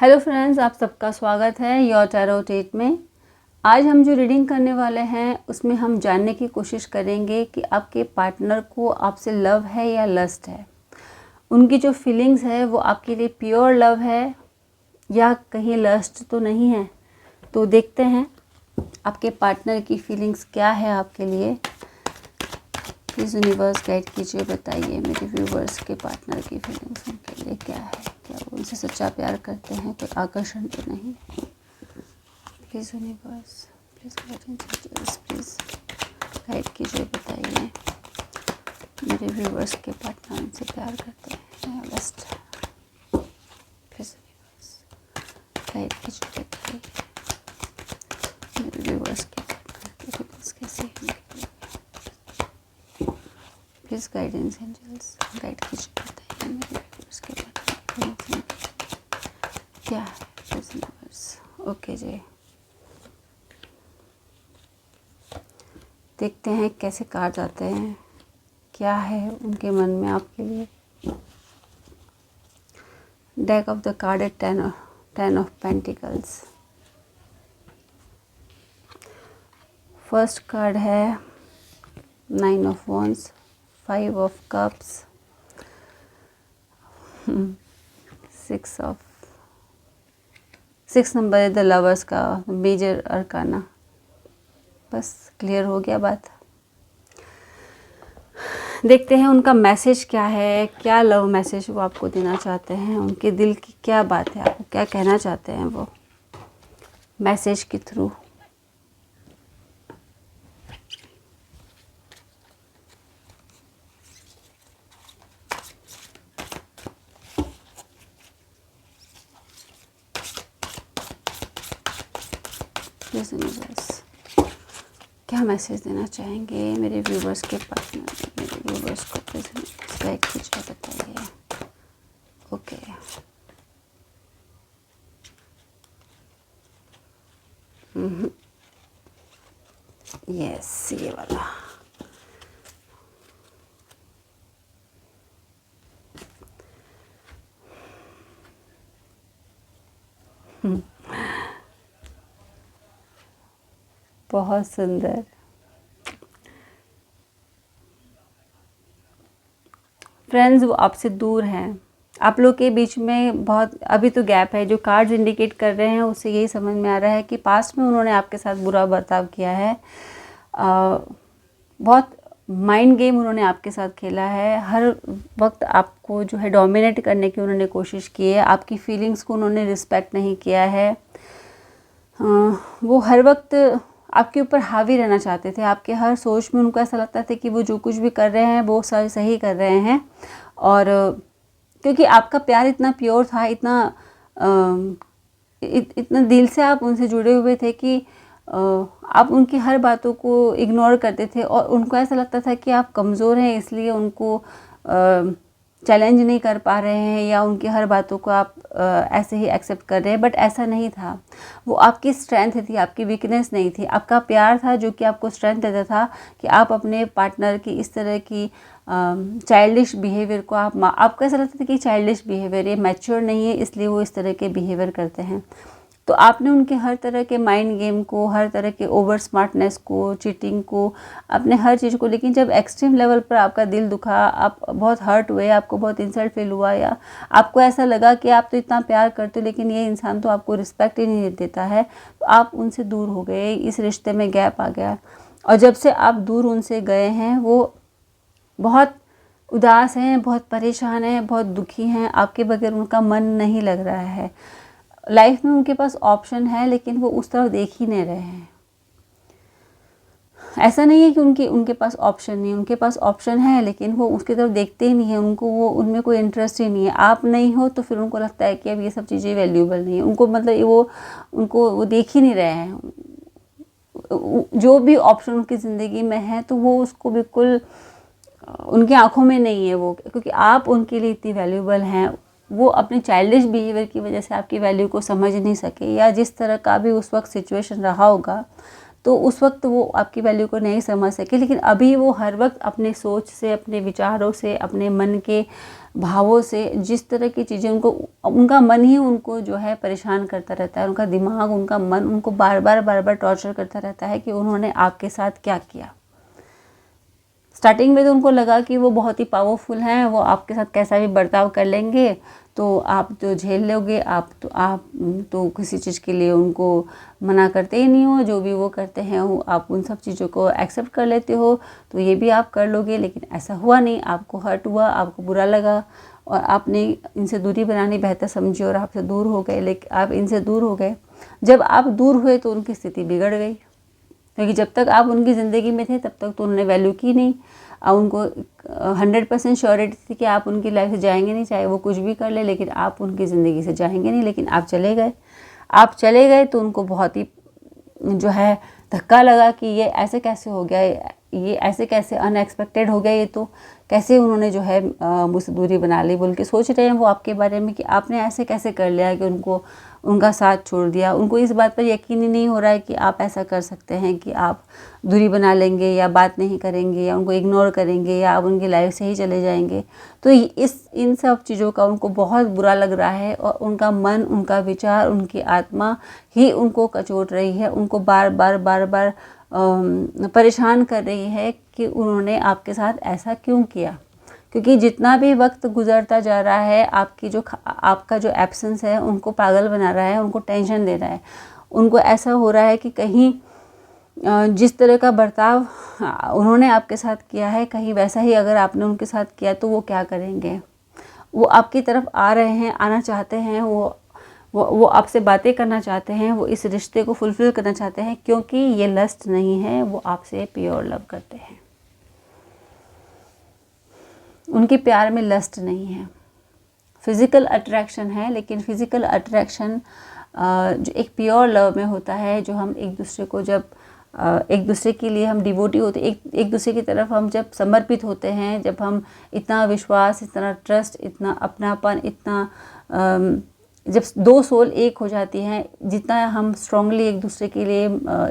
Hello friends, आप सबका स्वागत है योर टैरो टेट में। आज हम जो रीडिंग करने वाले हैं उसमें हम जानने की कोशिश करेंगे कि आपके पार्टनर को आपसे लव है या लस्ट है। उनकी जो फीलिंग्स है वो आपके लिए प्योर लव है या कहीं लस्ट तो नहीं है। तो देखते हैं आपके पार्टनर की फीलिंग्स क्या है आपके लिए। प्लीज़ यूनिवर्स गाइड कीजिए, बताइए मेरे व्यूवर्स के पार्टनर की फीलिंग्स उनके लिए क्या है। क्या वो उनसे सच्चा प्यार करते हैं, कोई आकर्षण तो नहीं। Please universe, please please guide कीजिए, बताइए मेरे व्यूवर्स के पार्टनर उनसे प्यार करते हैं या लस्ट। प्लीज़ यूनिवर्स गाइड कीजिए, बताइए मेरे व्यूवर्स के पार्टनर की फीलिंग्स कैसी है। प्लीज़ गाइडेंस एंजल्स गाइड कीजिए, बताइए मेरे व्यूवर्स के पार्टनर की फीलिंग्स क्या है। Please universe. ओके जी, देखते हैं कैसे कार्ड आते हैं, क्या है उनके मन में आपके लिए। डेक ऑफ द कार्ड है ten of pentacles. First card है 9 of wands, 5 of cups, 6 number है द लवर्स का मेजर अरकाना। बस क्लियर हो गया बात। देखते हैं उनका मैसेज क्या है, क्या लव मैसेज वो आपको देना चाहते हैं, उनके दिल की क्या बात है, आपको क्या कहना चाहते हैं वो मैसेज के थ्रू। प्लीज़ यूनिवर्स क्या मैसेज देना चाहेंगे मेरे व्यूवर्स के पार्टनर, मेरे व्यूवर्स को प्लीज़ गाइड कीजिए, बताइए। ओके, यस ये वाला। बहुत सुंदर। फ्रेंड्स वो आपसे दूर हैं, आप लोग के बीच में बहुत अभी तो गैप है। जो कार्ड्स इंडिकेट कर रहे हैं उससे यही समझ में आ रहा है कि पास्ट में उन्होंने आपके साथ बुरा बर्ताव किया है। बहुत माइंड गेम उन्होंने आपके साथ खेला है। हर वक्त आपको जो है डोमिनेट करने की उन्होंने कोशिश की है। आपकी फीलिंग्स को उन्होंने रिस्पेक्ट नहीं किया है। वो हर वक्त आपके ऊपर हावी रहना चाहते थे। आपके हर सोच में उनको ऐसा लगता था कि वो जो कुछ भी कर रहे हैं वो सही कर रहे हैं। और क्योंकि आपका प्यार इतना प्योर था, इतना दिल से आप उनसे जुड़े हुए थे कि आप उनकी हर बातों को इग्नोर करते थे और उनको ऐसा लगता था कि आप कमज़ोर हैं, इसलिए उनको चैलेंज नहीं कर पा रहे हैं या उनकी हर बातों को आप ऐसे ही एक्सेप्ट कर रहे हैं। बट ऐसा नहीं था। वो आपकी स्ट्रेंथ थी, आपकी वीकनेस नहीं थी। आपका प्यार था जो कि आपको स्ट्रेंथ देता था कि आप अपने पार्टनर की इस तरह की चाइल्डिश बिहेवियर को आपको ऐसा लगता था कि चाइल्डिश बिहेवियर, ये मैच्योर नहीं है, इसलिए वो इस तरह के बिहेवियर करते हैं। तो आपने उनके हर तरह के माइंड गेम को, हर तरह के ओवर स्मार्टनेस को, चीटिंग को, अपने हर चीज़ को, लेकिन जब एक्सट्रीम लेवल पर आपका दिल दुखा, आप बहुत हर्ट हुए, आपको बहुत इंसल्ट फील हुआ या आपको ऐसा लगा कि आप तो इतना प्यार करते हो लेकिन ये इंसान तो आपको रिस्पेक्ट ही नहीं देता है, तो आप उनसे दूर हो गए, इस रिश्ते में गैप आ गया। और जब से आप दूर उनसे गए हैं वो बहुत उदास हैं, बहुत परेशान हैं, बहुत दुखी हैं। आपके बगैर उनका मन नहीं लग रहा है। लाइफ में उनके पास ऑप्शन है लेकिन वो उस तरफ देख ही नहीं रहे हैं। ऐसा नहीं है कि उनके पास ऑप्शन नहीं, उनके पास ऑप्शन है लेकिन वो उसकी तरफ देखते ही नहीं है। उनको वो उनमें कोई इंटरेस्ट ही नहीं है। आप नहीं हो तो फिर उनको लगता है कि अब ये सब चीज़ें वैल्यूएबल नहीं है। उनको मतलब वो देख ही नहीं रहे हैं। जो भी ऑप्शन उनकी ज़िंदगी में है तो वो उसको बिल्कुल उनकी आंखों में नहीं है वो, क्योंकि आप उनके लिए इतनी वैल्यूएबल हैं। वो अपने चाइल्डिश बिहेवियर की वजह से आपकी वैल्यू को समझ नहीं सके या जिस तरह का भी उस वक्त सिचुएशन रहा होगा, तो उस वक्त वो आपकी वैल्यू को नहीं समझ सके। लेकिन अभी वो हर वक्त अपने सोच से, अपने विचारों से, अपने मन के भावों से, जिस तरह की चीज़ें उनका मन ही उनको जो है परेशान करता रहता है, उनका दिमाग, उनका मन उनको बार बार टॉर्चर करता रहता है कि उन्होंने आपके साथ क्या किया। स्टार्टिंग में तो उनको लगा कि वो बहुत ही पावरफुल हैं, वो आपके साथ कैसा भी बर्ताव कर लेंगे तो आप तो झेल लोगे, आप तो किसी चीज़ के लिए उनको मना करते ही नहीं हो, जो भी वो करते हैं वो आप उन सब चीज़ों को एक्सेप्ट कर लेते हो, तो ये भी आप कर लोगे। लेकिन ऐसा हुआ नहीं, आपको हर्ट हुआ, आपको बुरा लगा और आपने इनसे दूरी बनानी बेहतर समझी और आपसे दूर हो गए। लेकिन आप इनसे दूर हो गए, जब आप दूर हुए तो उनकी स्थिति बिगड़ गई, क्योंकि जब तक आप उनकी ज़िंदगी में थे तब तक तो उन्होंने वैल्यू की नहीं। उनको 100% श्योरिटी थी कि आप उनकी लाइफ से जाएंगे नहीं, चाहे वो कुछ भी कर ले, लेकिन आप उनकी ज़िंदगी से जाएंगे नहीं। लेकिन आप चले गए तो उनको बहुत ही जो है धक्का लगा कि ये ऐसे कैसे हो गया, ये ऐसे कैसे अनएक्सपेक्टेड हो गया, ये तो कैसे उन्होंने जो है मुझसे दूरी बना ली, बोल के सोच रहे हैं वो आपके बारे में कि आपने ऐसे कैसे कर लिया कि उनका साथ छोड़ दिया। उनको इस बात पर यकीन ही नहीं हो रहा है कि आप ऐसा कर सकते हैं कि आप दूरी बना लेंगे या बात नहीं करेंगे या उनको इग्नोर करेंगे या आप उनकी लाइफ से ही चले जाएंगे। तो इन सब चीज़ों का उनको बहुत बुरा लग रहा है और उनका मन, उनका विचार, उनकी आत्मा ही उनको कचोट रही है, उनको बार बार परेशान कर रही है कि उन्होंने आपके साथ ऐसा क्यों किया। क्योंकि जितना भी वक्त गुजरता जा रहा है, आपका जो एब्सेंस है उनको पागल बना रहा है, उनको टेंशन दे रहा है। उनको ऐसा हो रहा है कि कहीं जिस तरह का बर्ताव उन्होंने आपके साथ किया है, कहीं वैसा ही अगर आपने उनके साथ किया तो वो क्या करेंगे। वो आपकी तरफ आ रहे हैं, आना चाहते हैं, वो आपसे बातें करना चाहते हैं, वो इस रिश्ते को फुलफिल करना चाहते हैं, क्योंकि ये लस्ट नहीं है, वो आपसे प्योर लव करते हैं। उनके प्यार में लस्ट नहीं है, फिज़िकल अट्रैक्शन है, लेकिन फिज़िकल अट्रैक्शन जो एक प्योर लव में होता है, जो हम एक दूसरे को जब एक दूसरे के लिए हम डिवोटी होते, एक दूसरे की तरफ हम जब समर्पित होते हैं, जब हम इतना विश्वास, इतना ट्रस्ट, इतना अपनापन, इतना जब दो सोल एक हो जाती हैं, जितना हम स्ट्रांगली एक दूसरे के लिए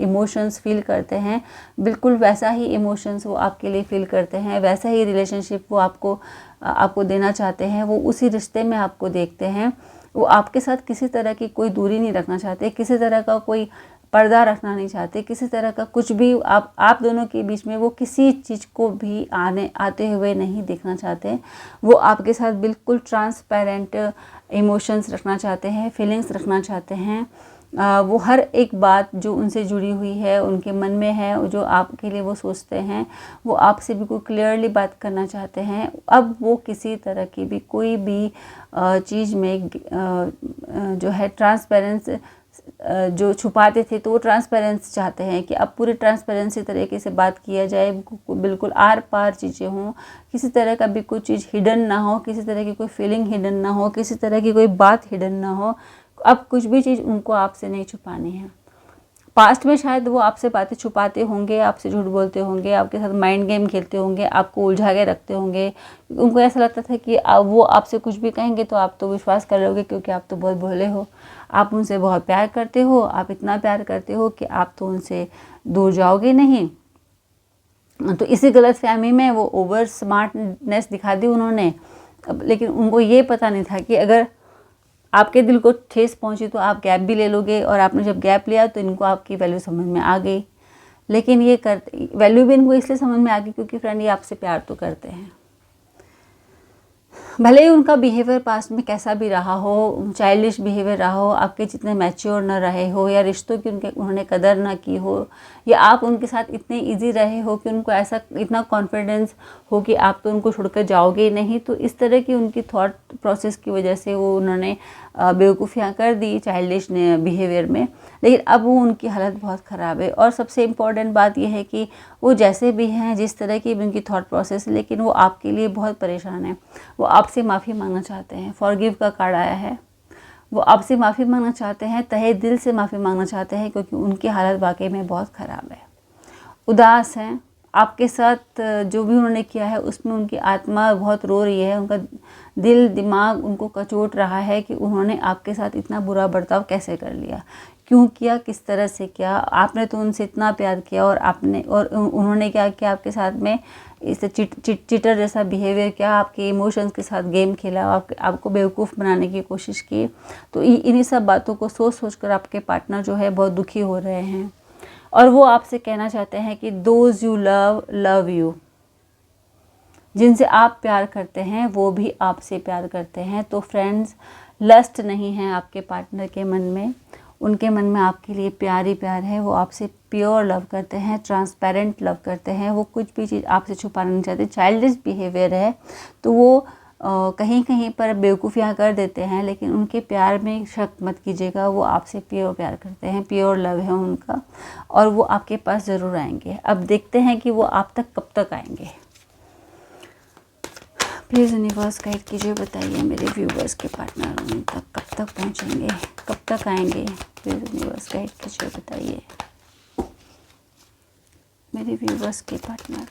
इमोशंस फील करते हैं, बिल्कुल वैसा ही इमोशंस वो आपके लिए फील करते हैं, वैसा ही रिलेशनशिप वो आपको देना चाहते हैं। वो उसी रिश्ते में आपको देखते हैं। वो आपके साथ किसी तरह की कोई दूरी नहीं रखना चाहते, किसी तरह का कोई पर्दा रखना नहीं चाहते, किसी तरह का कुछ भी आप दोनों के बीच में वो किसी चीज़ को भी आते हुए नहीं देखना चाहते। वो आपके साथ बिल्कुल ट्रांसपेरेंट इमोशंस रखना चाहते हैं, फीलिंग्स रखना चाहते हैं। वो हर एक बात जो उनसे जुड़ी हुई है, उनके मन में है, जो आपके लिए वो सोचते हैं, वो आपसे बिल्कुल क्लियरली बात करना चाहते हैं। अब वो किसी तरह की भी कोई भी चीज़ में जो है ट्रांसपेरेंस जो छुपाते थे, तो वो ट्रांसपेरेंस चाहते हैं कि अब पूरी ट्रांसपेरेंसी तरीके से बात किया जाए, बिल्कुल आर पार चीज़ें हों, किसी तरह का भी कोई चीज़ हिडन ना हो, किसी तरह की कोई फीलिंग हिडन ना हो, किसी तरह की कोई बात हिडन ना हो। अब कुछ भी चीज़ उनको आपसे नहीं छुपानी है। पास्ट में शायद वो आपसे बातें छुपाते होंगे, आपसे झूठ बोलते होंगे, आपके साथ माइंड गेम खेलते होंगे, आपको उलझा के रखते होंगे। उनको ऐसा लगता था कि वो आपसे कुछ भी कहेंगे तो आप तो विश्वास कर लोगे, क्योंकि आप तो बहुत भोले हो, आप उनसे बहुत प्यार करते हो, आप इतना प्यार करते हो कि आप तो उनसे दूर जाओगे नहीं। तो इसी गलतफहमी में वो ओवर स्मार्टनेस दिखा दी उन्होंने। लेकिन उनको ये पता नहीं था कि अगर आपके दिल को ठेस पहुंची तो आप गैप भी ले लोगे, और आपने जब गैप लिया तो इनको आपकी वैल्यू समझ में आ गई। लेकिन ये वैल्यू भी इनको इसलिए समझ में आ गई क्योंकि फ्रेंड ये आपसे प्यार तो करते हैं। भले ही उनका बिहेवियर पास्ट में कैसा भी रहा हो, चाइल्डिश बिहेवियर रहा हो, आपके जितने मैच्योर न रहे हो, या रिश्तों की उन्होंने कदर ना की हो, या आप उनके साथ इतने इजी रहे हो कि उनको ऐसा इतना कॉन्फिडेंस हो कि आप तो उनको छोड़कर जाओगे नहीं। तो इस तरह की उनकी थॉट प्रोसेस की वजह से वो उन्होंने बेवकूफ़ियाँ कर दी चाइल्डिश बिहेवियर में। लेकिन अब वो उनकी हालत बहुत ख़राब है। और सबसे इम्पॉर्टेंट बात यह है कि वो जैसे भी हैं, जिस तरह की भी उनकी थॉट प्रोसेस, लेकिन वो आपके लिए बहुत परेशान है। वो आपसे माफ़ी मांगना चाहते हैं, फॉरगिव का कार्ड आया है। वो आपसे माफ़ी मांगना चाहते हैं, तहे दिल से माफ़ी मांगना चाहते हैं, क्योंकि उनकी हालत वाकई में बहुत ख़राब है। उदास हैं, आपके साथ जो भी उन्होंने किया है उसमें उनकी आत्मा बहुत रो रही है, उनका दिल दिमाग उनको कचोट रहा है कि उन्होंने आपके साथ इतना बुरा बर्ताव कैसे कर लिया, क्यों किया, किस तरह से किया। आपने तो उनसे इतना प्यार किया और उन्होंने क्या किया, आपके साथ में इस चीटर जैसा बिहेवियर किया, आपके इमोशंस के साथ गेम खेला, आपको बेवकूफ़ बनाने की कोशिश की। तो इन्हीं सब बातों को सोच सोच कर आपके पार्टनर जो है बहुत दुखी हो रहे हैं और वो आपसे कहना चाहते हैं कि those you love love you. जिनसे आप प्यार करते हैं वो भी आपसे प्यार करते हैं। तो फ्रेंड्स, लस्ट नहीं है आपके पार्टनर के मन में, उनके मन में आपके लिए प्यार ही प्यार है। वो आपसे प्योर लव करते हैं, ट्रांसपेरेंट लव करते हैं। वो कुछ भी चीज़ आपसे छुपाना नहीं चाहते। चाइल्डिश बिहेवियर है तो वो कहीं कहीं पर बेवकूफ़ियाँ कर देते हैं, लेकिन उनके प्यार में शक मत कीजिएगा। वो आपसे प्योर प्यार करते हैं, प्योर लव है उनका और वो आपके पास ज़रूर आएंगे। अब देखते हैं कि वो आप तक कब तक आएंगे। प्लीज़ यूनिवर्स गाइड कीजिए, बताइए मेरे व्यूवर्स के पार्टनर उन तक कब तक पहुंचेंगे, कब तक आएंगे। प्लीज़ यूनिवर्स गाइड कीजिए, बताइए मेरे व्यूवर्स के पार्टनर।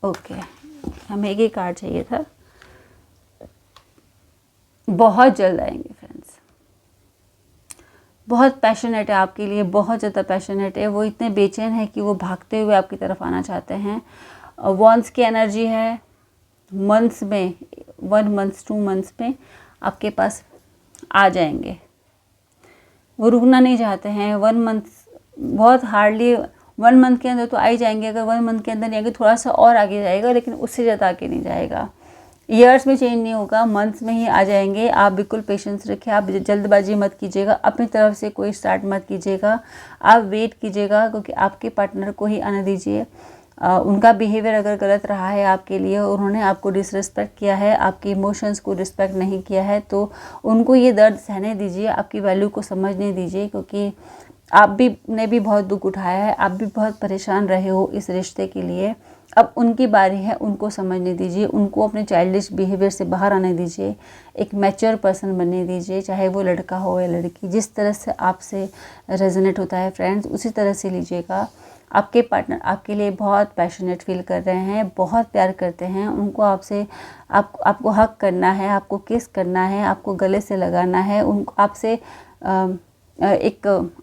ओके, हमें एक ही कार्ड चाहिए था। बहुत जल्द आएंगे फ्रेंड्स, बहुत पैशनेट है आपके लिए, बहुत ज़्यादा पैशनेट है। वो इतने बेचैन है कि वो भागते हुए आपकी तरफ आना चाहते हैं। वॉन्स की एनर्जी है। मंथ्स में 1 मंथ 2 मंथ्स में आपके पास आ जाएंगे। वो रुकना नहीं चाहते हैं। 1 मंथ बहुत हार्डली 1 मंथ के अंदर तो आ ही जाएंगे। अगर 1 मंथ के अंदर नहीं आएंगे थोड़ा सा और आगे जाएगा, लेकिन उससे ज़्यादा आगे नहीं जाएगा। ईयर्स में चेंज नहीं होगा, मंथ्स में ही आ जाएंगे। आप बिल्कुल पेशेंस रखें, आप जल्दबाजी मत कीजिएगा, अपनी तरफ से कोई स्टार्ट मत कीजिएगा। आप वेट कीजिएगा, क्योंकि आपके पार्टनर को ही आने दीजिए। उनका बिहेवियर अगर गलत रहा है आपके लिए, उन्होंने आपको डिसरिस्पेक्ट किया है, आपके इमोशंस को रिस्पेक्ट नहीं किया है, तो उनको ये दर्द सहने दीजिए, आपकी वैल्यू को समझने दीजिए। क्योंकि आप भी ने भी बहुत दुख उठाया है, आप भी बहुत परेशान रहे हो इस रिश्ते के लिए। अब उनकी बारी है, उनको समझने दीजिए, उनको अपने चाइल्डिश बिहेवियर से बाहर आने दीजिए, एक मैच्योर पर्सन बनने दीजिए। चाहे वो लड़का हो या लड़की, जिस तरह से आपसे रेजोनेट होता है फ्रेंड्स, उसी तरह से लीजिएगा। आपके पार्टनर आपके लिए बहुत पैशनेट फील कर रहे हैं, बहुत प्यार करते हैं। उनको आपको हक करना है, आपको किस करना है, आपको गले से लगाना है, उनको आपसे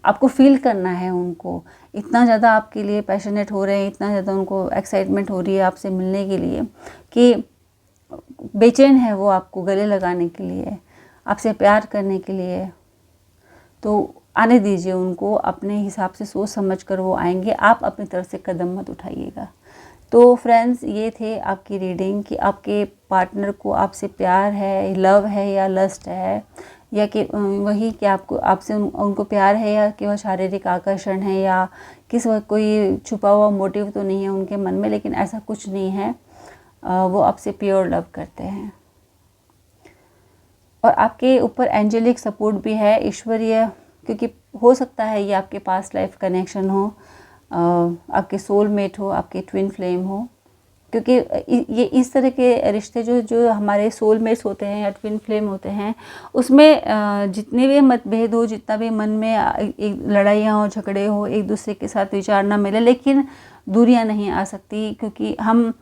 आपको फील करना है। उनको इतना ज़्यादा आपके लिए पैशनेट हो रहे हैं, इतना ज़्यादा उनको एक्साइटमेंट हो रही है आपसे मिलने के लिए कि बेचैन है वो आपको गले लगाने के लिए, आपसे प्यार करने के लिए। तो आने दीजिए उनको, अपने हिसाब से सोच समझ कर वो आएंगे। आप अपनी तरफ से कदम मत उठाइएगा। तो फ्रेंड्स, ये थे आपकी रीडिंग कि आपके पार्टनर को आपसे प्यार है, लव है या लस्ट है, या कि वही कि आपसे उनको प्यार है, या केवल शारीरिक आकर्षण है, या कोई छुपा हुआ मोटिव तो नहीं है उनके मन में। लेकिन ऐसा कुछ नहीं है, वो आपसे प्योर लव करते हैं। और आपके ऊपर एंजेलिक सपोर्ट भी है, ईश्वरीय, क्योंकि हो सकता है ये आपके पास्ट लाइफ कनेक्शन हो, आपके सोलमेट हो, आपके ट्विन फ्लेम हो। क्योंकि ये इस तरह के रिश्ते जो हमारे सोलमेट्स होते हैं या ट्विन फ्लेम होते हैं, उसमें जितने भी मतभेद हो, जितना भी मन में एक लड़ाइयाँ हो, झगड़े हो, एक दूसरे के साथ विचार ना मिले, लेकिन दूरियां नहीं आ सकती। क्योंकि हम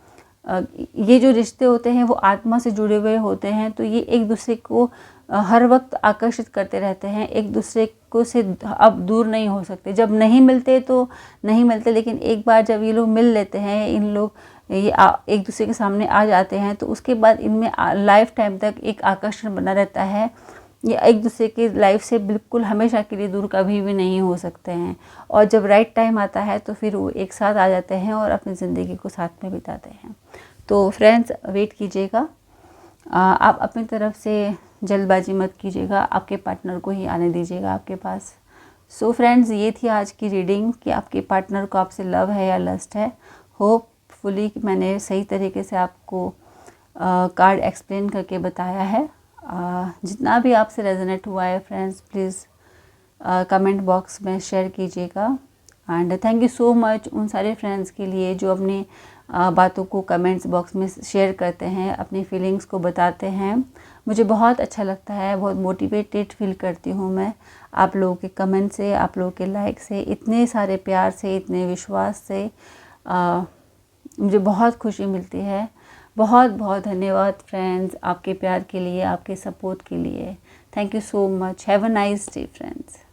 ये जो रिश्ते होते हैं वो आत्मा से जुड़े हुए होते हैं। तो ये एक दूसरे को हर वक्त आकर्षित करते रहते हैं, एक दूसरे को से अब दूर नहीं हो सकते। जब नहीं मिलते तो नहीं मिलते, लेकिन एक बार जब ये लोग मिल लेते हैं, इन लोग ये एक दूसरे के सामने आ जाते हैं, तो उसके बाद इनमें लाइफ टाइम तक एक आकर्षण बना रहता है। ये एक दूसरे की लाइफ से बिल्कुल हमेशा के लिए दूर कभी भी नहीं हो सकते हैं। और जब राइट टाइम आता है तो फिर वो एक साथ आ जाते हैं और अपनी ज़िंदगी को साथ में बिताते हैं। तो फ्रेंड्स, वेट कीजिएगा, आप अपनी तरफ से जल्दबाजी मत कीजिएगा, आपके पार्टनर को ही आने दीजिएगा आपके पास। सो फ्रेंड्स, ये थी आज की रीडिंग कि आपके पार्टनर को आपसे लव है या लस्ट है। होपफुली मैंने सही तरीके से आपको कार्ड एक्सप्लेन करके बताया है। जितना भी आपसे रेजोनेट हुआ है फ्रेंड्स, प्लीज़ कमेंट बॉक्स में शेयर कीजिएगा। And thank you so much उन सारे फ्रेंड्स के लिए जो अपनी बातों को कमेंट्स बॉक्स में शेयर करते हैं, अपनी फीलिंग्स को बताते हैं। मुझे बहुत अच्छा लगता है, बहुत मोटिवेटेड फील करती हूँ मैं आप लोगों के कमेंट से, आप लोगों के लाइक से, इतने सारे प्यार से, इतने विश्वास से मुझे बहुत खुशी मिलती है। बहुत बहुत धन्यवाद फ्रेंड्स आपके प्यार के लिए, आपके सपोर्ट के लिए। Thank you so much. Have a nice day friends.